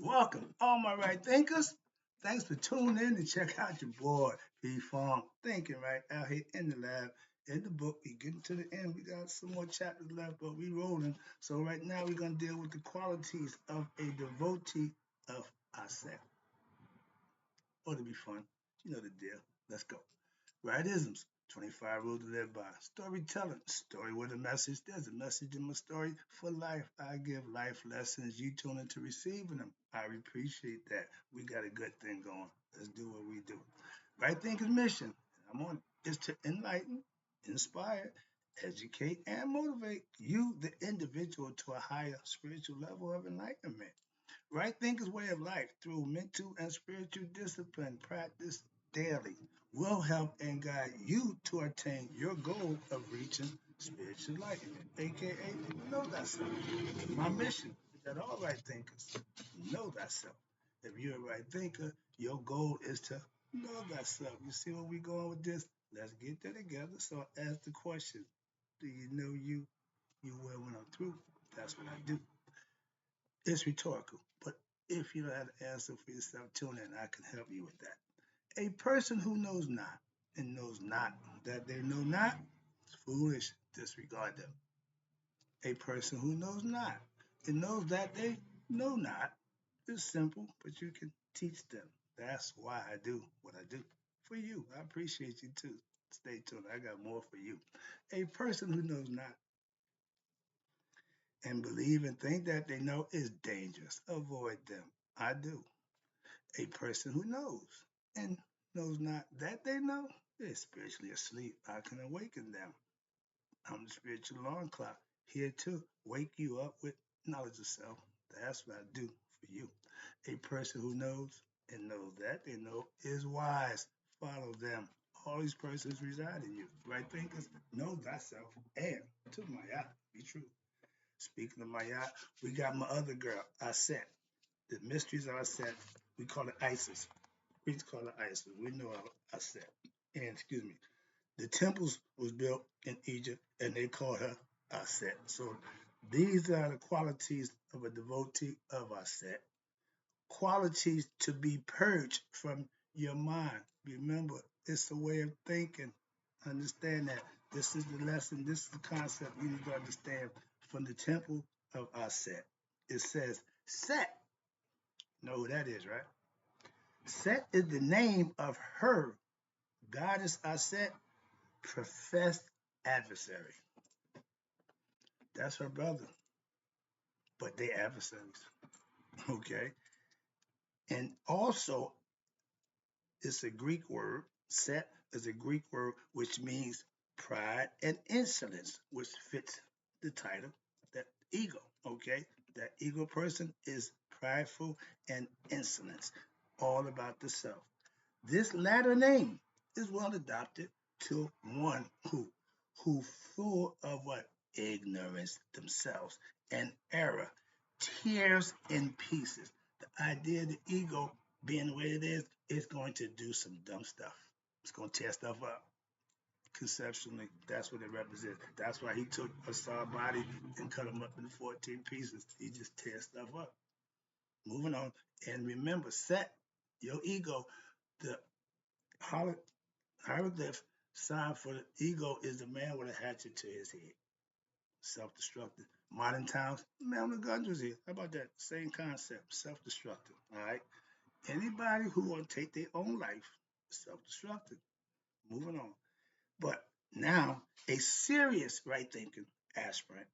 Welcome, all my right thinkers. Thanks for tuning in to check out your boy, B Farm Thinking Right out here in the lab. In the book, we getting to the end. We got some more chapters left, but we rolling. So right now we're gonna deal with the qualities of a devotee of Aset. Ought to be fun. You know the deal. Let's go. Rightisms, 25 rules to live by. Storytelling, story with a message. There's a message in my story for life. I give life lessons. You tune into receiving them. I appreciate that. We got a good thing going. Let's do what we do. Right thinking mission, I'm on it, is to enlighten, inspire, educate, and motivate you, the individual, to a higher spiritual level of enlightenment. Right thinkers' way of life through mental and spiritual discipline practice daily will help and guide you to attain your goal of reaching spiritual enlightenment, aka know thyself. My mission is that all right thinkers know thyself. If you're a right thinker, your goal is to know thyself. You see where we going with this? Let's get that together. So ask the question, do you know you? You will when I'm through. That's what I do. It's rhetorical, but if you don't have the answer for yourself, tune in. I can help you with that. A person who knows not and knows not that they know not is foolish. Disregard them. A person who knows not and knows that they know not is simple, but you can teach them. That's why I do what I do. For you, I appreciate you too. Stay tuned. I got more for you. A person who knows not and believe and think that they know is dangerous. Avoid them. I do. A person who knows and knows not that they know is spiritually asleep. I can awaken them. I'm the spiritual alarm clock here to wake you up with knowledge of self. That's what I do for you. A person who knows and knows that they know is wise. Follow them. All these persons reside in you. Right thinkers, know thyself and to Maya, be true. Speaking of Maya, we got my other girl, Aset. The mysteries of Aset, we call it Isis. We call it Isis. We know Aset. And excuse me, the temples was built in Egypt, and they called her Aset. So these are the qualities of a devotee of Aset. Qualities to be purged from your mind. Remember, it's a way of thinking. Understand that. This is the lesson. This is the concept you need to understand from the temple of Aset. It says, Set. Know who that is, right? Set is the name of her, goddess Aset, professed adversary. That's her brother, but they adversaries. Okay. And also, it's a Greek word. Set is a Greek word which means pride and insolence, which fits the title, that ego. Okay. That ego person is prideful and insolence, all about the self. This latter name is well adopted to one who full of what? Ignorance themselves and error, tears in pieces. The idea of the ego being the way it is going to do some dumb stuff. It's going to tear stuff up. Conceptually, that's what it represents. That's why he took a saw body and cut him up into 14 pieces. He just tears stuff up. Moving on. And remember, set your ego, the hieroglyph sign for the ego is the man with a hatchet to his head. Self-destructive. Modern times, man with guns was here. How about that? Same concept. Self-destructive. All right. Anybody who want to take their own life, self-destructive. Moving on. But now, a serious right thinking aspirant,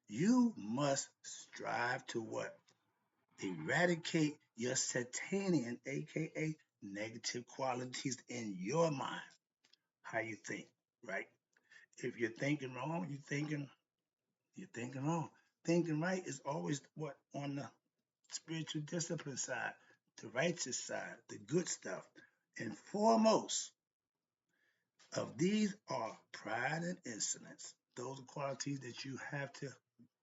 you must strive to what? Eradicate your Satanian, aka negative qualities in your mind. How you think, right? If you're thinking wrong, you're thinking wrong. Thinking right is always what? On the spiritual discipline side, the righteous side, the good stuff. And foremost of these are pride and insolence. Those are qualities that you have to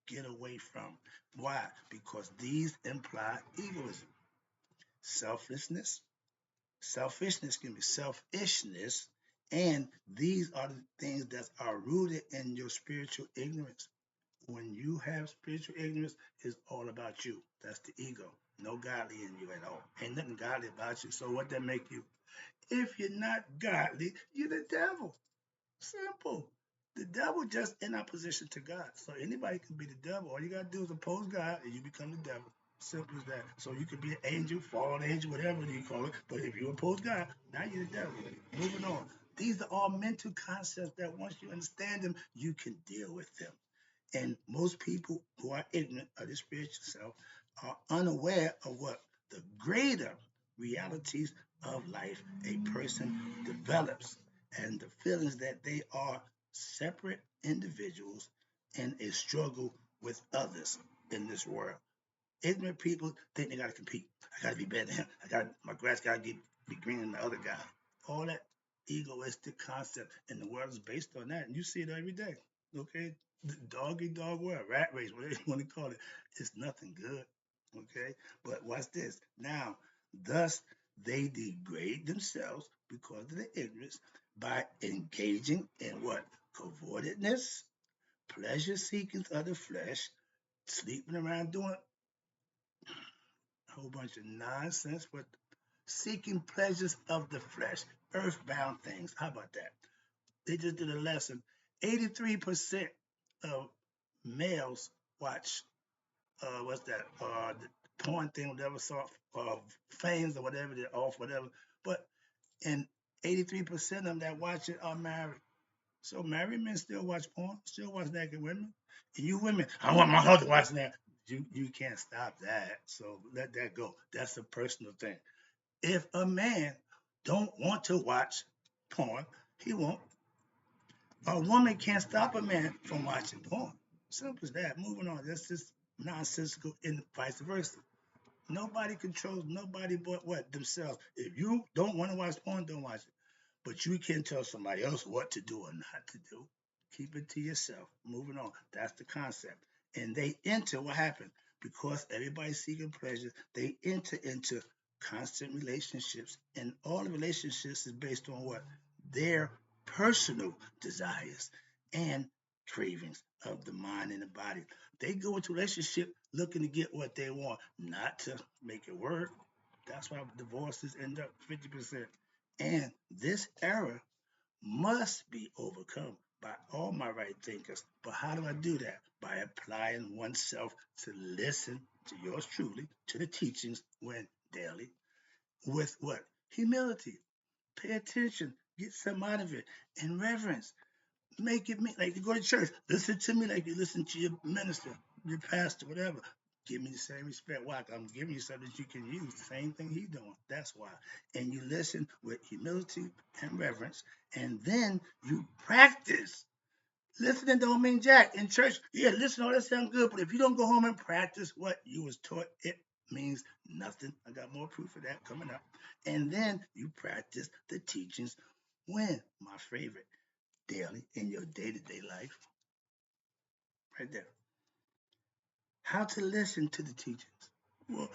get away from. Why? Because these imply egoism, selflessness, selfishness, and these are the things that are rooted in your spiritual ignorance. When you have spiritual ignorance, it's all about you. That's the ego. No godly in you at all. Ain't nothing godly about you. So what that make you? If you're not godly, you're the devil. Simple. The devil just in opposition to God. So anybody can be the devil. All you gotta do is oppose God and you become the devil. Simple as that. So you could be an angel, fallen angel, whatever you call it. But if you oppose God, now you're the devil. Moving on. These are all mental concepts that once you understand them, you can deal with them. And most people who are ignorant of the spiritual self are unaware of what the greater realities of life a person develops and the feelings that they are separate individuals in a struggle with others in this world. Ignorant people think they gotta compete. I gotta be better than him. I got my grass gotta be greener than the other guy. All that egoistic concept, and the world is based on that, and you see it every day. Okay, the dog eat dog world, rat race, whatever you want to call it. It's nothing good. Okay, but watch this. Now, thus they degrade themselves because of the ignorance by engaging in what covetousness, pleasure seeking of the flesh, sleeping around doing a whole bunch of nonsense, but seeking pleasures of the flesh, earthbound things. How about that? They just did a lesson. 83% of males watch, what's that? The porn thing, whatever, sort fames or whatever, they're off, whatever. But and 83% of them that watch it are married. So married men still watch porn, still watch naked women. And you women, I want my husband watching that. You can't stop that. So let that go. That's a personal thing. If a man don't want to watch porn, he won't. A woman can't stop a man from watching porn. Simple as that. Moving on. That's just nonsensical and vice versa. Nobody controls nobody but what? Themselves. If you don't want to watch porn, don't watch it. But you can tell somebody else what to do or not to do. Keep it to yourself. Moving on. That's the concept. And they enter what happened? Because everybody's seeking pleasure, they enter into constant relationships. And all the relationships is based on what? Their personal desires and cravings of the mind and the body. They go into a relationship looking to get what they want, not to make it work. That's why divorces end up 50%. And this error must be overcome by all my right thinkers. But how do I do that? By applying oneself to listen to yours truly, to the teachings when daily, with what? Humility. Pay attention. Get some out of it. And reverence. Make it mean like you go to church. Listen to me like you listen to your minister, your pastor, whatever. Give me the same respect. Why? I'm giving you something that you can use. The same thing he's doing. That's why. And you listen with humility and reverence, and then you practice. Listening don't mean jack in church. Yeah, listen, all that sounds good, but if you don't go home and practice what you was taught, it means nothing. I got more proof of that coming up. And then you practice the teachings when, my favorite, daily in your day-to-day life. Right there. How to listen to the teachings. Well,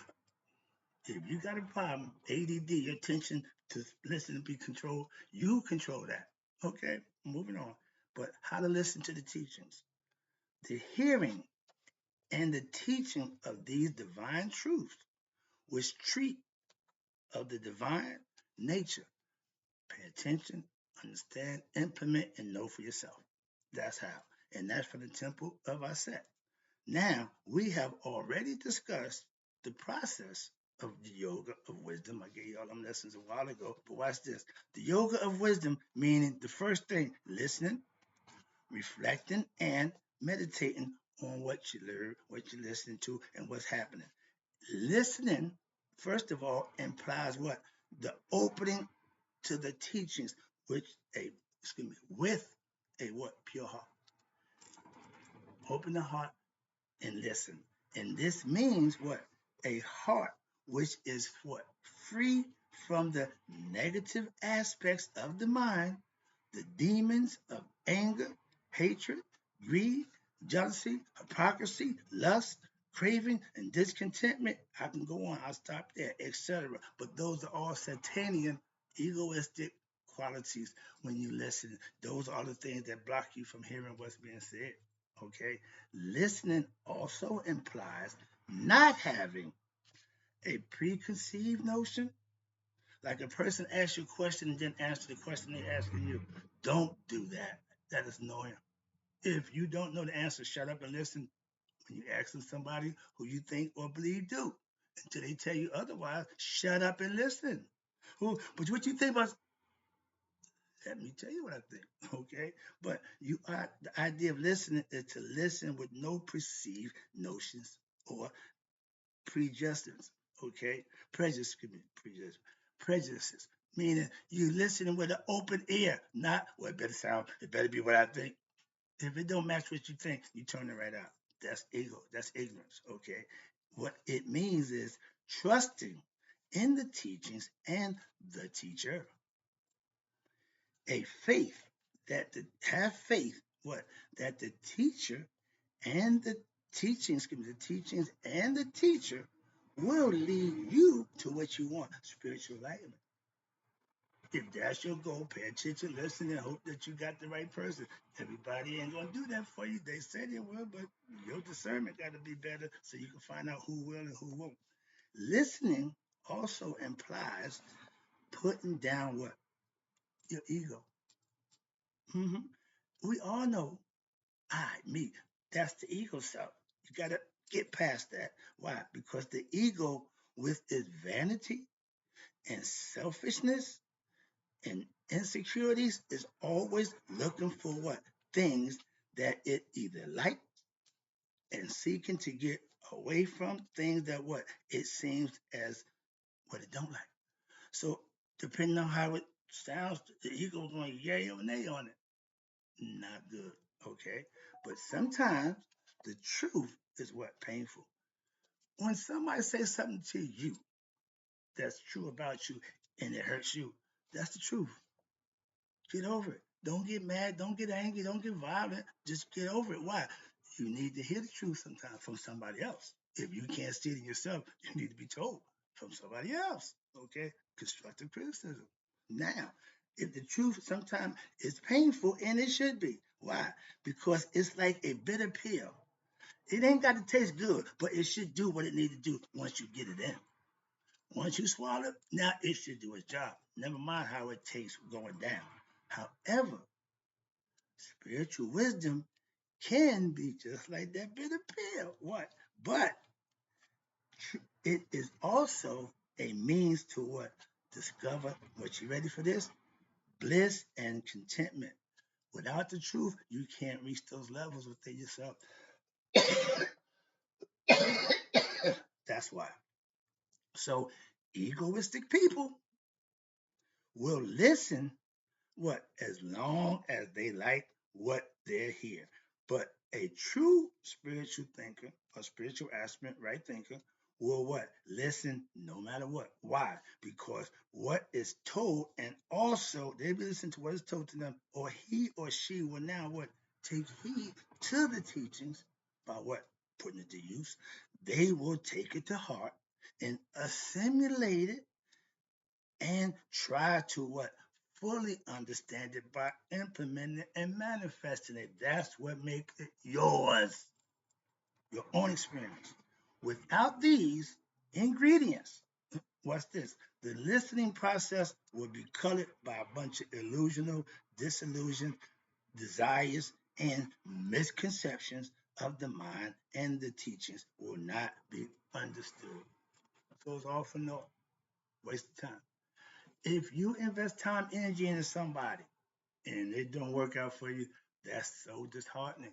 if you got a problem, ADD, your attention to listen and be controlled, you control that. Okay, moving on. But how to listen to the teachings. The hearing and the teaching of these divine truths, which treat of the divine nature. Pay attention, understand, implement, and know for yourself. That's how. And that's from the temple of Aset. Now, we have already discussed the process of the yoga of wisdom. I gave y'all them lessons a while ago, but watch this. The yoga of wisdom, meaning the first thing, listening, reflecting, and meditating on what you learn, what you're listening to, and what's happening. Listening, first of all, implies what? The opening to the teachings, which with a what? Pure heart. Open the heart and listen. And this means what? A heart which is what? Free from the negative aspects of the mind, the demons of anger, hatred, greed, jealousy, hypocrisy, lust, craving, and discontentment. I can go on, I'll stop there, etc. But those are all Satanian, egoistic qualities when you listen. Those are the things that block you from hearing what's being said. Okay, listening also implies not having a preconceived notion. Like a person asks you a question and then answer the question they're asking you. Don't do that. That is annoying. If you don't know the answer, shut up and listen when you're asking somebody who you think or believe do. Until they tell you otherwise, shut up and listen. But what you think about, let me tell you what I think, okay? But you are the idea of listening is to listen with no perceived notions or prejudices, okay? Prejudice, excuse me, prejudices, meaning you listening with an open ear, not well, it better sound, it better be what I think. If it don't match what you think, you turn it right out. That's ego. That's ignorance. Okay. What it means is trusting in the teachings and the teacher. A faith have faith. What that the teacher and the teachings, the teachings and the teacher will lead you to what you want, spiritual enlightenment. If that's your goal, pay attention, listen, and hope that you got the right person. Everybody ain't gonna do that for you. They say they will, but your discernment got to be better so you can find out who will and who won't. Listening also implies putting down what? Your ego. hmm We all know, me. That's the ego self. You gotta get past that. Why? Because the ego, with its vanity and selfishness, and insecurities is always looking for what? Things that it either like and seeking to get away from, things that what? It seems as what it don't like. So depending on how it sounds, the ego's going yay or nay on it. Not good. Okay. But sometimes the truth is what painful. When somebody says something to you that's true about you and it hurts you, that's the truth. Get over it. Don't get mad. Don't get angry. Don't get violent. Just get over it. Why? You need to hear the truth sometimes from somebody else. If you can't see it in yourself, you need to be told from somebody else. Okay? Constructive criticism. Now, if the truth sometimes is painful, and it should be. Why? Because it's like a bitter pill. It ain't got to taste good, but it should do what it needs to do once you get it in. Once you swallow it, now it should do its job. Never mind how it tastes going down. However, spiritual wisdom can be just like that bitter pill. What? But it is also a means to what? Discover what you ready for this? Bliss and contentment. Without the truth, you can't reach those levels within yourself. That's why. So egoistic people will listen what? As long as they like what they're hear. But a true spiritual thinker, a spiritual aspirant, right thinker, will what? Listen no matter what. Why? Because what is told, and also they will listen to what is told to them, or he or she will now what? Take heed to the teachings by what? Putting it to use. They will take it to heart and assimilate it and try to what? Fully understand it by implementing it and manifesting it. That's what makes it yours, your own experience. Without these ingredients, what's this? The listening process will be colored by a bunch of illusional, disillusioned desires, and misconceptions of the mind, and the teachings will not be understood. So it's all for naught. Waste of time. If you invest time, energy into somebody and it don't work out for you, that's so disheartening.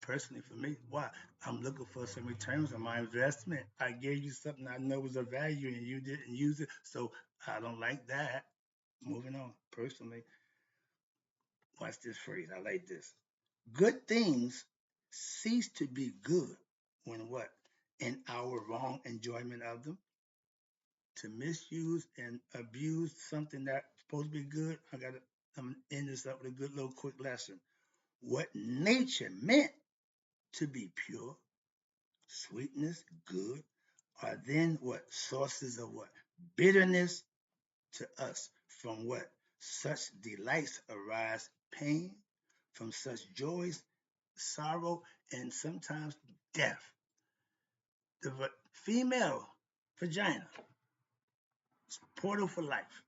Personally, for me, why? I'm looking for some returns on my investment. I gave you something I know was of value and you didn't use it, so I don't like that. Moving on. Personally, watch this phrase. I like this. Good things cease to be good when what? In our wrong enjoyment of them. To misuse and abuse something that's supposed to be good, I'm gonna end this up with a good little quick lesson. What nature meant to be pure, sweetness, good, are then what? Sources of what? Bitterness to us. From what? Such delights arise pain, from such joys sorrow, and sometimes death. The female vagina is portal for life.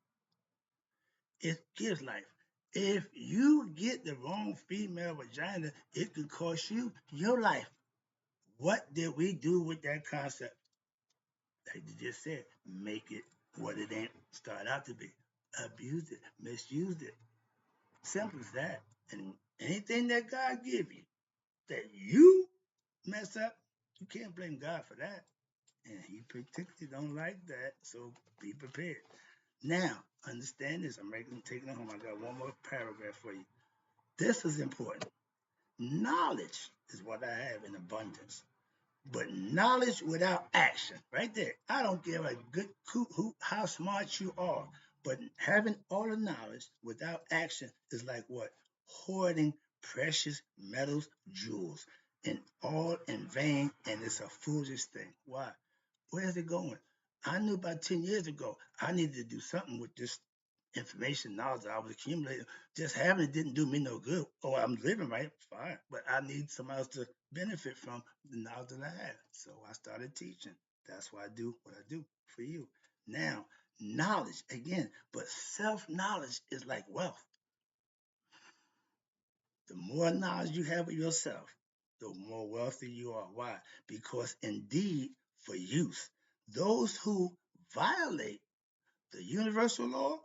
It gives life. If you get the wrong female vagina, it could cost you your life. What did we do with that concept? Like you just said, make it what it ain't start out to be. Abused it, misused it. Simple as that. And anything that God give you that you mess up, you can't blame God for that. And He particularly don't like that, so be prepared. Now, understand this. Taking it home. I got one more paragraph for you. This is important. Knowledge is what I have in abundance. But knowledge without action, right there. I don't give a good how smart you are, but having all the knowledge without action is like what? Hoarding precious metals, jewels, and all in vain, and it's a foolish thing. Why? Where's it going? I knew about 10 years ago I needed to do something with this information, knowledge I was accumulating. Just having it didn't do me no good. Oh, I'm living right, fine. But I need somebody else to benefit from the knowledge that I have. So I started teaching. That's why I do what I do for you. Now, knowledge, again, but self-knowledge is like wealth. The more knowledge you have of yourself, the more wealthy you are. Why? Because indeed, for use, those who violate the universal law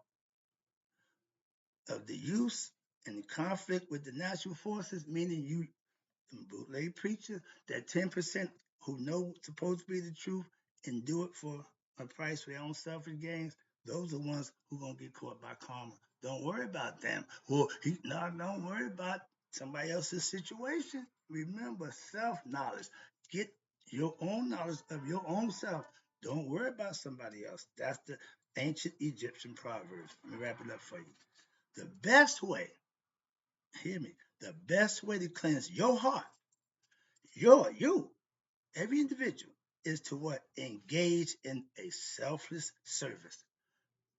of the use and the conflict with the natural forces, meaning you, bootleg preacher, that 10% who know what's supposed to be the truth and do it for a price for their own selfish gains, those are the ones who are going to get caught by karma. Don't worry about them. Well, don't worry about somebody else's situation. Remember, self-knowledge. Get your own knowledge of your own self. Don't worry about somebody else. That's the ancient Egyptian proverbs. Let me wrap it up for you. The best way, hear me, the best way to cleanse your heart, you, every individual, is to what? Engage in a selfless service.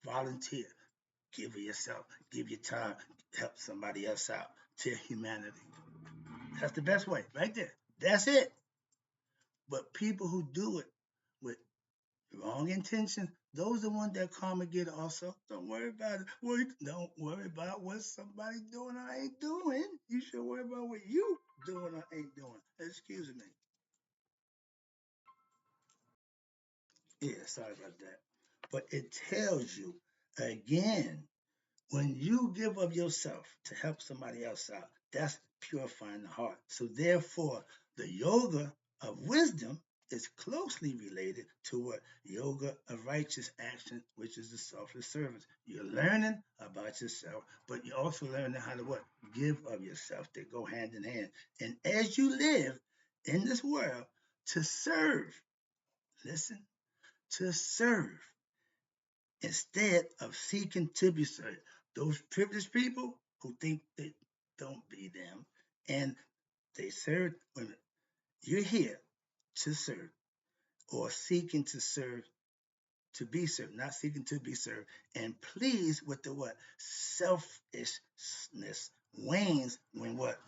Volunteer. Give of yourself. Give your time. Help somebody else out to humanity. That's the best way, right there. That's it. But people who do it with wrong intention, those are the ones that karma get also. Don't worry about it. Well, don't worry about what somebody doing or ain't doing. You should worry about what you doing or ain't doing. Excuse me. Yeah, sorry about that. But it tells you again, when you give of yourself to help somebody else out, that's purifying the heart. So therefore, the yoga of wisdom is closely related to what yoga of righteous action, which is the selfless service. You're learning about yourself, but you're also learning how to what? Give of yourself. They go hand in hand. And as you live in this world to serve, listen, to serve instead of seeking to be served. Those privileged people who think they don't be them and they serve women. You're here to serve or seeking to serve, to be served, not seeking to be served. And please with the what? Selfishness wanes when what?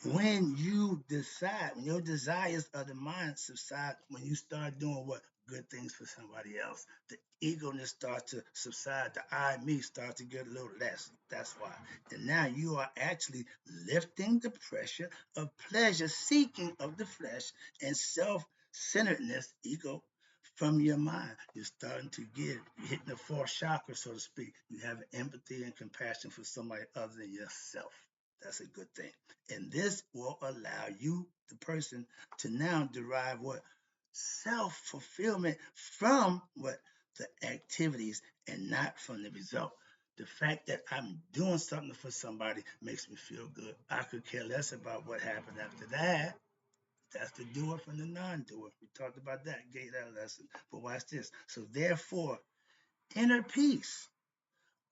When you decide, when your desires of the mind subside, when you start doing what? Good things for somebody else. The egoness starts to subside. The I, me starts to get a little less. That's why. And now you are actually lifting the pressure of pleasure seeking of the flesh and self-centeredness, ego, from your mind. You're starting to give. You're hitting the fourth chakra, so to speak. You have empathy and compassion for somebody other than yourself. That's a good thing. And this will allow you, the person, to now derive what? Self-fulfillment from what? The activities and not from the result. The fact that I'm doing something for somebody makes me feel good. I could care less about what happened after that. That's the doer from the non-doer. We talked about that, gave that lesson. But watch this. So therefore, inner peace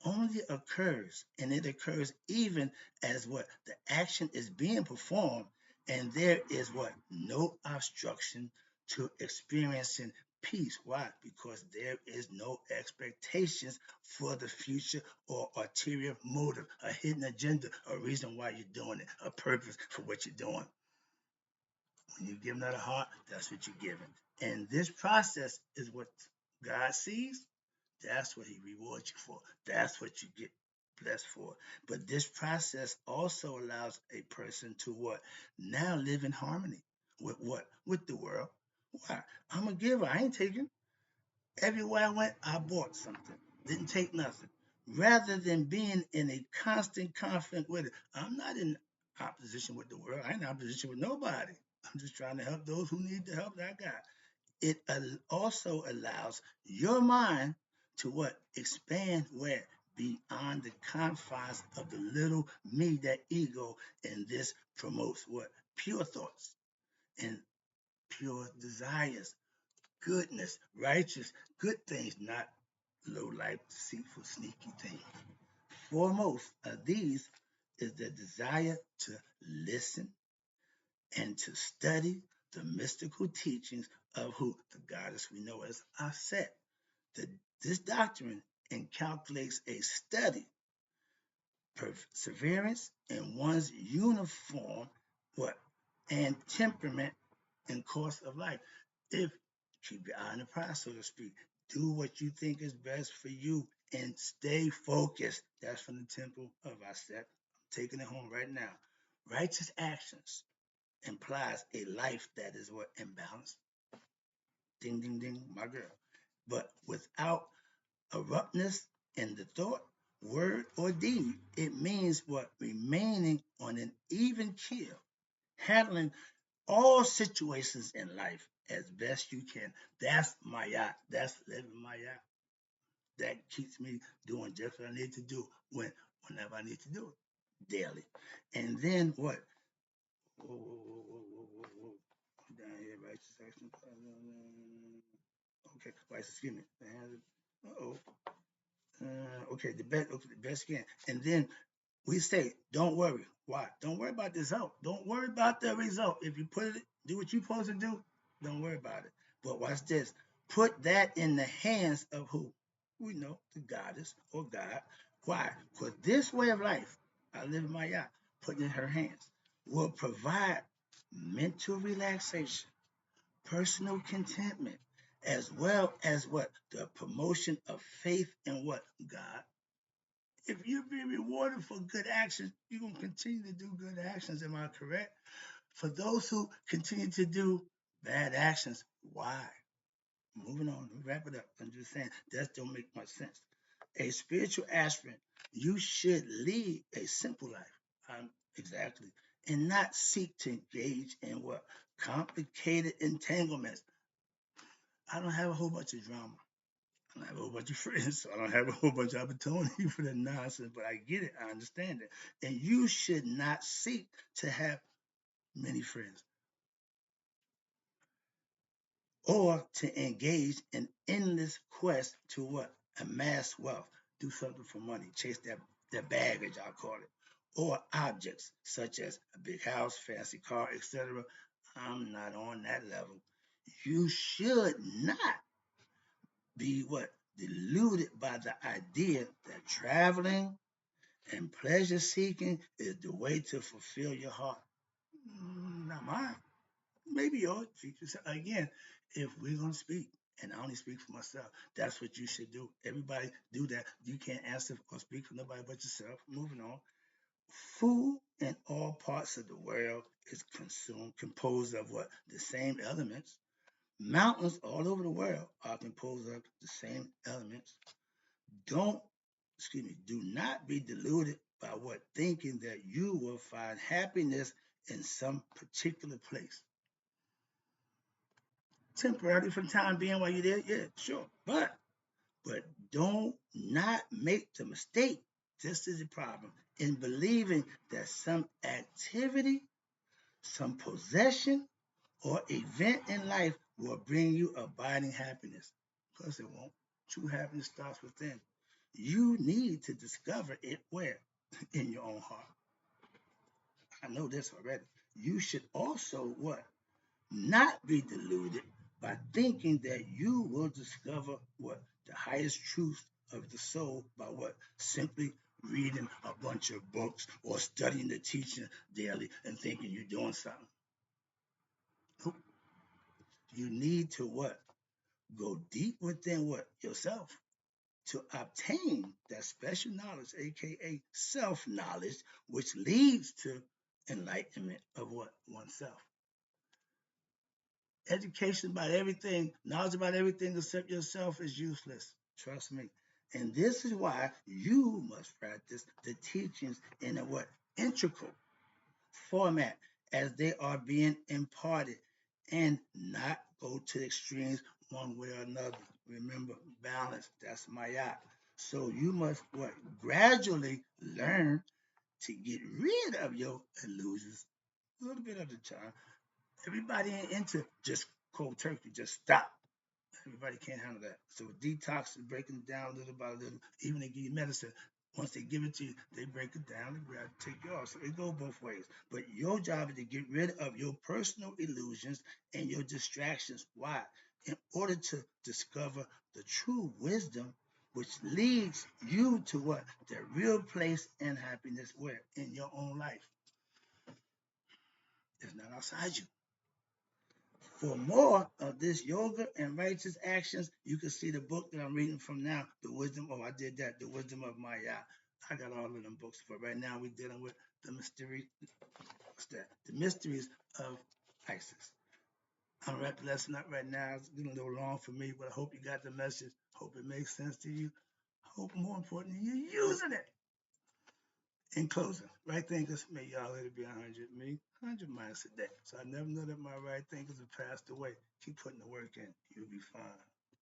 only occurs, and it occurs even as what the action is being performed, and there is what no obstruction to experiencing peace. Why? Because there is no expectations for the future or ulterior motive, a hidden agenda, a reason why you're doing it, a purpose for what you're doing. When you give another heart, that's what you're giving. And this process is what God sees. That's what He rewards you for. That's what you get blessed for. But this process also allows a person to what? Now live in harmony with what? With the world. Why? I'm a giver. I ain't taking. Everywhere I went, I bought something. Didn't take nothing. Rather than being in a constant conflict with it, I'm not in opposition with the world. I ain't in opposition with nobody. I'm just trying to help those who need the help that I got. It also allows your mind to what? Expand where? Beyond the confines of the little me, that ego, and this promotes what? Pure thoughts and pure desires, goodness, righteous, good things, not low life, deceitful, sneaky things. Foremost of these is the desire to listen and to study the mystical teachings of who? The goddess we know as Aset. The, this doctrine calculates a study, perseverance in one's uniform, what? And temperament and course of life. If keep your eye on the prize, so to speak, do what you think is best for you and stay focused. That's from the temple of Aset. I'm taking it home right now. Righteous actions implies a life that is what? Imbalanced. Ding, ding, ding, my girl. But without abruptness in the thought, word, or deed, it means what? Remaining on an even keel, handling all situations in life as best you can. That's my yacht. That's living my yacht. That keeps me doing just what I need to do whenever I need to do it daily. And then what? Whoa, whoa, whoa, whoa, whoa, whoa, whoa. Down here, righteous action. Okay, right, excuse me. Uh-oh. Okay, the best skin. And then we say, don't worry. Why? Don't worry about the result. Don't worry about the result. If you put it, do what you're supposed to do, don't worry about it. But watch this. Put that in the hands of who? We know, the goddess or God. Why? Because this way of life, I live in my yacht, put in her hands, will provide mental relaxation, personal contentment, as well as what? The promotion of faith in what? God. If you're being rewarded for good actions, you're going to continue to do good actions. Am I correct? For those who continue to do bad actions, why? Moving on, wrap it up. I'm just saying that don't make much sense. A spiritual aspirant, you should lead a simple life. Exactly. And not seek to engage in what? Complicated entanglements. I don't have a whole bunch of drama. I don't have a whole bunch of friends, so I don't have a whole bunch of opportunity for the nonsense, but I get it. I understand it. And you should not seek to have many friends or to engage in endless quest to what? Amass wealth, do something for money, chase that baggage, I'll call it, or objects such as a big house, fancy car, etc. I'm not on that level. You should not be what? Deluded by the idea that traveling and pleasure seeking is the way to fulfill your heart. Not mine. Maybe yours. Again, if we're going to speak, and I only speak for myself, that's what you should do. Everybody do that. You can't answer or speak for nobody but yourself. Moving on. Food in all parts of the world is composed of what? The same elements. Mountains all over the world are composed of the same elements. Don't, do not be deluded by what? Thinking that you will find happiness in some particular place. Temporarily for the time being while you're there, yeah, sure. But don't not make the mistake. This is the problem in believing that some activity, some possession, or event in life will bring you abiding happiness. Because it won't. True happiness starts within. You need to discover it where? In your own heart. I know this already. You should also what? Not be deluded by thinking that you will discover what? The highest truth of the soul by what? Simply reading a bunch of books or studying the teaching daily and thinking you're doing something. You need to what? Go deep within what? Yourself to obtain that special knowledge, aka self-knowledge, which leads to enlightenment of what? Oneself. Education about everything, knowledge about everything except yourself is useless. Trust me. And this is why you must practice the teachings in a what? Integral format as they are being imparted and not go to the extremes one way or another. Remember, balance, that's Maya. So you must what? Gradually learn to get rid of your illusions a little bit at a time. Everybody ain't into just cold turkey, just stop. Everybody can't handle that. So detox is breaking it down little by little. Even they give you medicine. Once they give it to you, they break it down and grab take you off. So it goes both ways. But your job is to get rid of your personal illusions and your distractions. Why? In order to discover the true wisdom which leads you to what? The real place and happiness where? In your own life. It's not outside you. For more of this yoga and righteous actions, you can see the book that I'm reading from now, The Wisdom. Oh, I did that, The Wisdom of Maya. I got all of them books, but right now we're dealing with the mystery. What's that? The mysteries of Isis. I'm wrapping the lesson up right now. It's getting a little long for me, but I hope you got the message. Hope it makes sense to you. Hope more importantly, you're using it. In closing, right thinkers, may y'all let it be 100 me, 100 miles a day. So I never know that my right thinkers have passed away. Keep putting the work in. You'll be fine.